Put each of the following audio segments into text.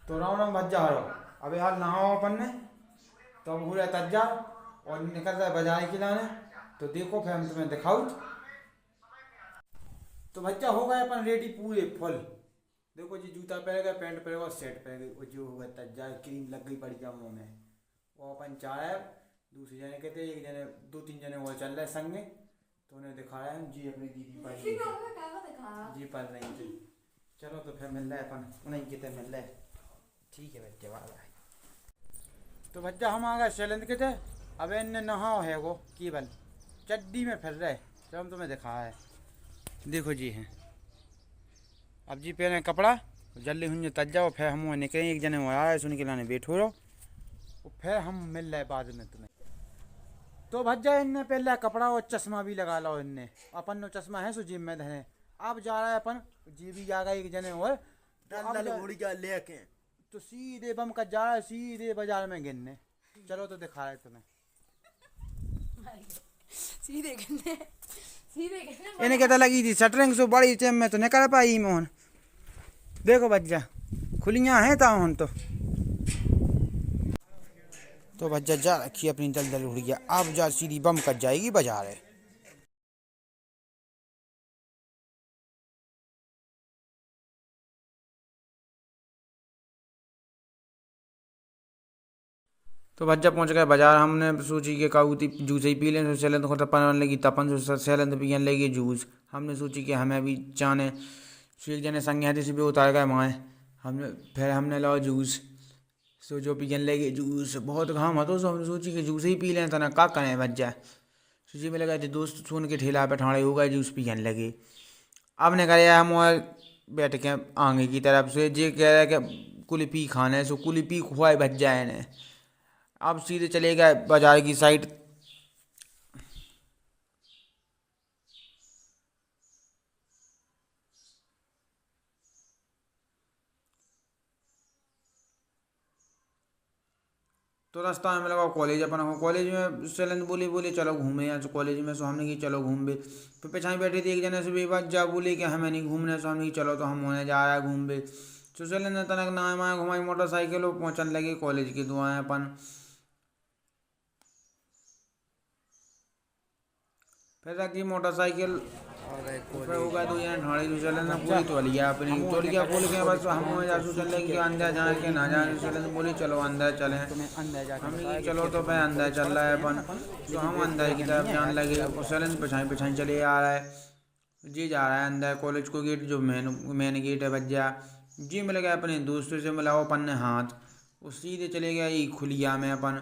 तो राम राम भज्जा हरो। अब यार नहाओ अपन ने, तो अब हो रहा तज्जा और निकल रहा है बाजार के लाने। तो देखो फिर हम तुम्हें दिखाऊं। तो भज्जा हो गए अपन रेडी पूरे फुल। देखो जी, जूता पहन गए, पैंट पहन गए, शर्ट पहन गई, और जो हो गया तज्जा, क्रीम लग गई पड़ी जामुन में। वो अपन चाह रहे दूसरे जने कहते, एक जने दो तीन जने वो चल रहे संगे, तो उन्हें दिखाया हम जी अपनी दीदी पढ़ रही थी, जी पढ़ रही थी। चलो तो फिर मिल रहे अपन उन्हीं कितने मिल रहे। ठीक है भज्जा, बाय। तो भज्जा हम आ गए शैलेंद्र के थे। अब इनने नहाओ है वो केवल चड्डी में फिर रहे। जब हम तुम्हें दिखाया है, देखो जी हैं। अब जी पहने कपड़ा जल्दी हुई तज जाओ, फिर हम निकले। एक जने वो आया सुन के लाने बैठो रहो, फिर हम मिल रहे बाद में तुम्हें। तो भज्जा इनने पहले कपड़ा और चश्मा भी लगा लो इनने। अपन नो चश्मा है सो जिम में धरे। अब जा रहा है अपन जी भी जा गए एक जने और लेके तो सीधे बम का जा रहा है सीधे बाजार में गिनने। चलो तो दिखा रहे तुम्हें सीधे गिनने इन्हें कहता लगी थी शटरिंग सो बड़ी चेम में तो नहीं कर पाई मोहन। देखो भज्जा खुलियां हैं ताहन तो भज्जा जा रखी अपनी दलदल उड़ गया। अब जा सीधी बम कट जाएगी बाजार है। तो भज्जा पहुंच गए बाजार। हमने सोची कि काऊती जूस ही पी लें, तो सैलेंद को तपन लगी, तपन से सैलेंद पियन लगी जूस। हमने सोची कि हमें भी चाने सो एक जने संग हाथी से भी उतार गए माए। हमने लाओ जूस सो जो पियन लगे जूस। बहुत घाम हतो सो हमने सोची कि जूस ही पी लें, तना का करें भज्जा। सोची में लगा थे दोस्त सुन के ठेला पे ठाणे हो गए, जूस पियन लगे। अब ने करे हम और बैठ के आगे की तरफ से जे कह रहे कि कुल्फी खाने, सो कुल्फी खुआए भज्जा ने। अब सीधे चले गए बाजार की साइड। तो रास्ता में लगा कॉलेज अपन हो। कॉलेज में सैलेंद बोले चलो घूमे यहाँ से कॉलेज में। सो हमने की चलो घूम। फिर पीछे बैठे थे एक जने से बेबाज जा बोले कि हमें नहीं घूमने। सो हमने की चलो तो हम होने जा रहा है घूम। सो सैलेंद ने तनक ना माया घुमाई मोटरसाइकिल और पहुँचने लगे कॉलेज की दुआएं अपन। फिर रखी मोटरसाइकिल फिर होगा दो जने ढाड़ी जो चले ना पूरी तोलिया अपनी तोलिया बोल के बस हम जासू चले कि अंदर जाए के ना जाए। चले बोले चलो अंदर चले। हम चलो तो भाई अंदर चल रहा है अपन। तो हम अंदर की तरफ जाने लगे और चलन पिछाई पिछाई चले आ रहा है जी। जा रहा है अंदर कॉलेज को गेट जो मेन गेट है भज्जा जी। मिल गया अपने दोस्तों से मिलाओ अपन ने हाथ और सीधे चले गया ये खुलिया में अपन।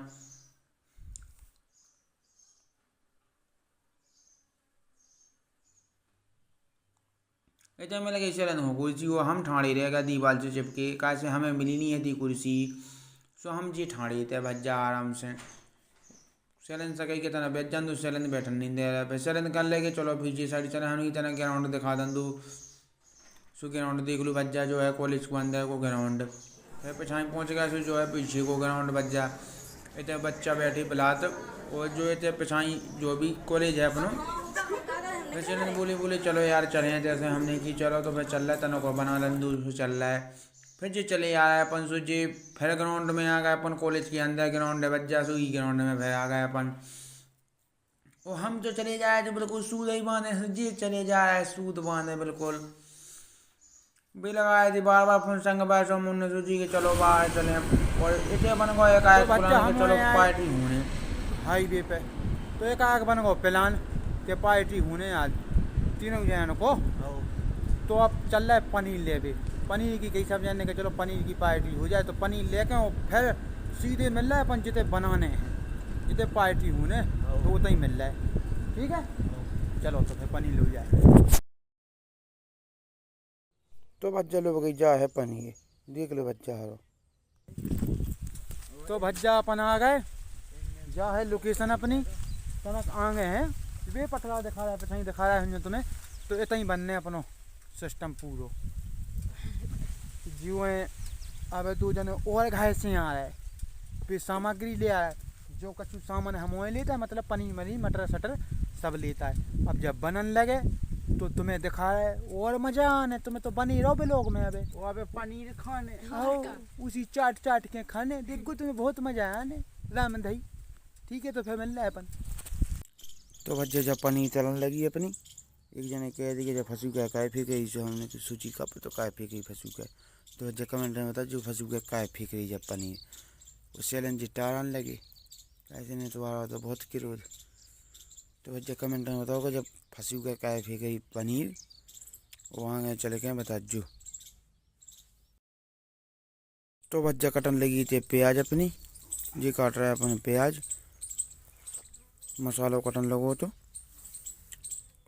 इतने में लगे चलन हो कुर्सी वो हम ठाड़े रहेगा दीवार से चिपके कैसे हमें मिली नहीं थी कुर्सी। सो हम जी ठाड़े थे भज्जा आराम से। चलन सके के तना बैठ जान दो चलन बैठन नहीं दे रहा। फिर चलन कर लेके चलो फिर जी साइड चले हम की तरह ग्राउंड दिखा दन दो। सो ग्राउंड देख लो भज्जा जो है कॉलेज को अंदर को ग्राउंड। फिर पिछाई पहुँच गया सो जो है पीछे को ग्राउंड भज्जा। इतने बच्चा बैठे बिलात और जो इतने पिछाई जो भी कॉलेज है अपनों। फिर चलन बोले चलो यार चले हैं जैसे हमने की चलो तो फिर चल रहा है तनों को बना लंदू चल रहा है। फिर जी चले आ रहा है अपन सो जी। फिर ग्राउंड में आ गए अपन कॉलेज के अंदर ग्राउंड है बच्चा सो ही ग्राउंड में फिर आ गए अपन। और हम जो चले जा रहे थे बिल्कुल सूद ही बांधे जी चले जा रहा है सूद बांधे बिल्कुल भी लगाए थे बार बार फोन संग बैठ हमने सोची कि चलो बाहर चले। और इतने बन गो एक चलो पार्टी होने हाईवे पे। तो एक आग बन गो प्लान के पार्टी होने आज तीनों जन को। तो अब चल रहा है पनीर ले भी पनीर की कई सब जने के चलो पनीर की पार्टी हो जाए। तो पनीर लेके और फिर सीधे मिल रहा है अपन जितने बनाने हैं जितने पार्टी होने तो उतना ही मिल रहा है। ठीक है चलो तो फिर पनीर हो जाए। तो भज्जा लो बगीचा है पनीर देख लो भज्जा हरो। तो भज्जा अपन आ गए जा है लोकेशन अपनी तनक आ गए हैं। वे पटरा दिखा रहा है पिछाई दिखा रहा है तुम्हें। तो इतना ही बनने अपनो सिस्टम पूरो जीव अब दो जने और घर से आ रहा है। फिर सामग्री ले आया जो कछु सामान हम लेता है मतलब पनीर मरी मटर सटर सब लेता है। अब जब बनन लगे तो तुम्हें दिखाए और मजा आने, तुम्हें तो बनी रहो ब्लॉग में। अबे वो अबे पनीर खाने आओ उसी चाट चाट के खाने, देखो तुम्हें बहुत मजा आने रामन भाई। ठीक है तो फिर मिल रहा है अपन। तो भज्जा जब पनीर तलन लगी अपनी, एक जने कह दिया जब फंसू गया काय फेंक रही, जो हमने तो सूची का तो काय फेंक रही फंसू गया। तो भज्जा कमेंट में बता जो फंसू गया काय फेंक रही जब पनीर, उस चैलेंज टारन लगे ऐसे नहीं तुम्हारा तो बहुत किरोध। तो भज्जा कमेंट में बताओगे जब फंसू गया काय फेंक रही पनीर, वहाँ गए चले गए बता जो। तो भज्जा कटन लगी थी प्याज अपनी, जी काट रहा है अपने प्याज, मसालों कटन लगो तो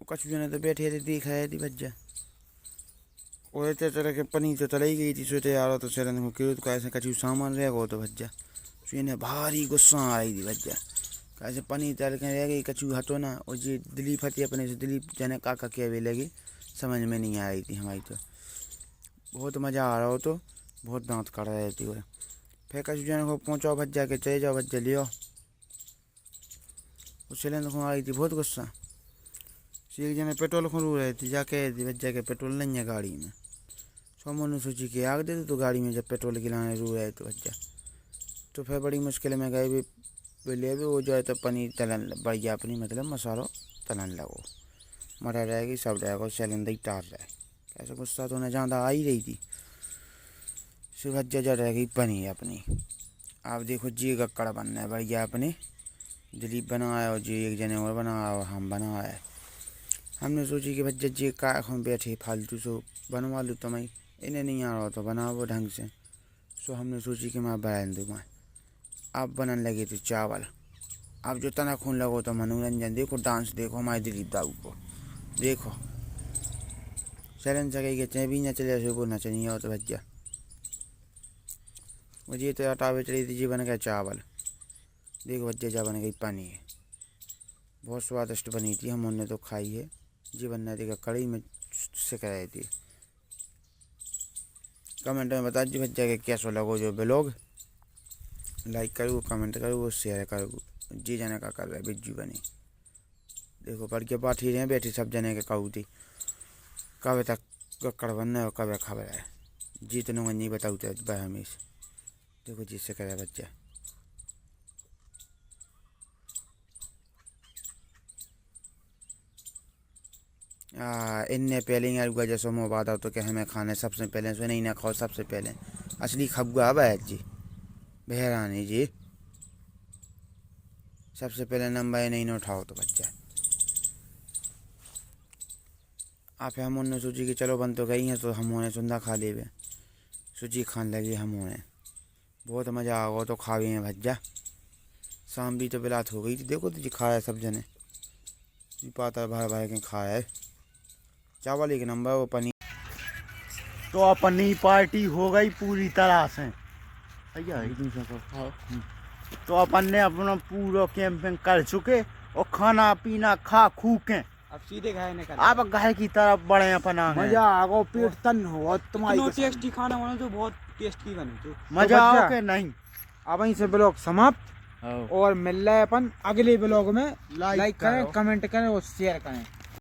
कछु जने तो बैठे थे देख रहे थी भज्जा। और इतने तरह के पनीर तो चलाई गई थी, सोते यार तो चलन को क्यों तो कैसे कछु सामान रह गो तो भज्जा सुने भारी गुस्सा आ रही थी भज्जा, कैसे पनीर तल के रह गई कछु हटो ना। और जी दिलीप हती अपने से दिलीप जने काका के भी लगी, समझ में नहीं आ रही थी हमारी तो बहुत मज़ा आ रहा हो, तो बहुत दांत काट रही थी। और फिर कछु जने को पहुँचाओ भज्जा के चले जाओ भज्जा ले आओ, उस सिलेंडर को आ रही थी बहुत गुस्सा। एक जने पेट्रोल को रू रहे थे, जाके भज्जा के पेट्रोल नहीं है गाड़ी में, सो मैंने सोची कि आग दे दो तो गाड़ी में जब पेट्रोल गिलाने रू रहे तो भज्जा। तो फिर बड़ी मुश्किल में गए भी ले भी वो जो है तो पनीर तलन बढ़िया अपनी मतलब मसाला तलन लगो, मरा रहेगी सब रहेगा सिलेंडर ही टार रहे। कैसे गुस्सा तो उन्हें ज़्यादा आ ही रही थी। फिर भज्जा जा रहेगी पनीर अपनी। आप देखो जी गक्कड़ बनना है बढ़िया अपने, दिलीप बनाया और जी एक जने और बनाया और हम बनाया। हमने सोची कि भज्जा जी का हम बैठे फालतू सो बनवा लूँ तो मैं इन्हें नहीं आ रहा तो बनाओ ढंग से। सो हमने सोची कि मैं बना दूँ मैं। आप बनने लगे थे चावल, आप जो तना खून लगो तो मनोरंजन देखो, डांस देखो हमारे दिलीप दाऊ को देखो, चैलेंज सके चाहे भी न चले सो वो नचनी हो तो भज्जा। मुझे तो आटा बेच रही थी जी बन गया चावल, देखो भज्जा जा बन गई पनीर, बहुत स्वादिष्ट बनी थी, हम उन्होंने तो खाई है जी। बनना देखा कढ़ी में सिक रही थी। कमेंट में बता जी भज्जा के कैसा लगो जो ब्लॉग, लाइक करो कमेंट करो शेयर करो। जी जने का कर रहे बिज्जू बनी देखो पढ़ के बैठी रहे बैठी सब जने के कहू थी कब तक गक्कड़ बनना है कब खबर है जी तो नहीं बताऊ तो भाई हमेशा देखो जी से करे बच्चा। इनने पहले ही अरुआ जैसो मुँह बात तो क्या हमें खाने सबसे पहले सो नहीं ना खाओ सबसे पहले असली खबुआ बैठ जी बहरानी जी सबसे पहले नंबर नहीं उठाओ तो बच्चा। आप हम उन्होंने सोची कि चलो बन तो गई हैं तो हम उन्हें सुंदा खा ले सूची खान लगी हम उन्हें बहुत मज़ा आ गया तो खा भी हैं भज्जा। शाम भी तो बिलात हो गई थी देखो तो जी खाया सब जने जी पाता भर भर के खाया चावल एक नंबर वो पनीर। तो अपनी पार्टी हो गई पूरी तरह से भैया। तो अपन ने अपना पूरा कैंपिंग कर चुके और खाना पीना खा खू के अब सीधे घर निकल अब घर की तरफ बढ़े अपन आ गए। मजा आ गया पेट तन हो तुम्हारी टेस्टी खाना बना तो बहुत टेस्टी बने तो मजा बच्चा। आओ के नहीं। अब वहीं से ब्लॉग समाप्त और मिल रहा है अपन अगले ब्लॉग में। लाइक करें कमेंट करें और शेयर करें।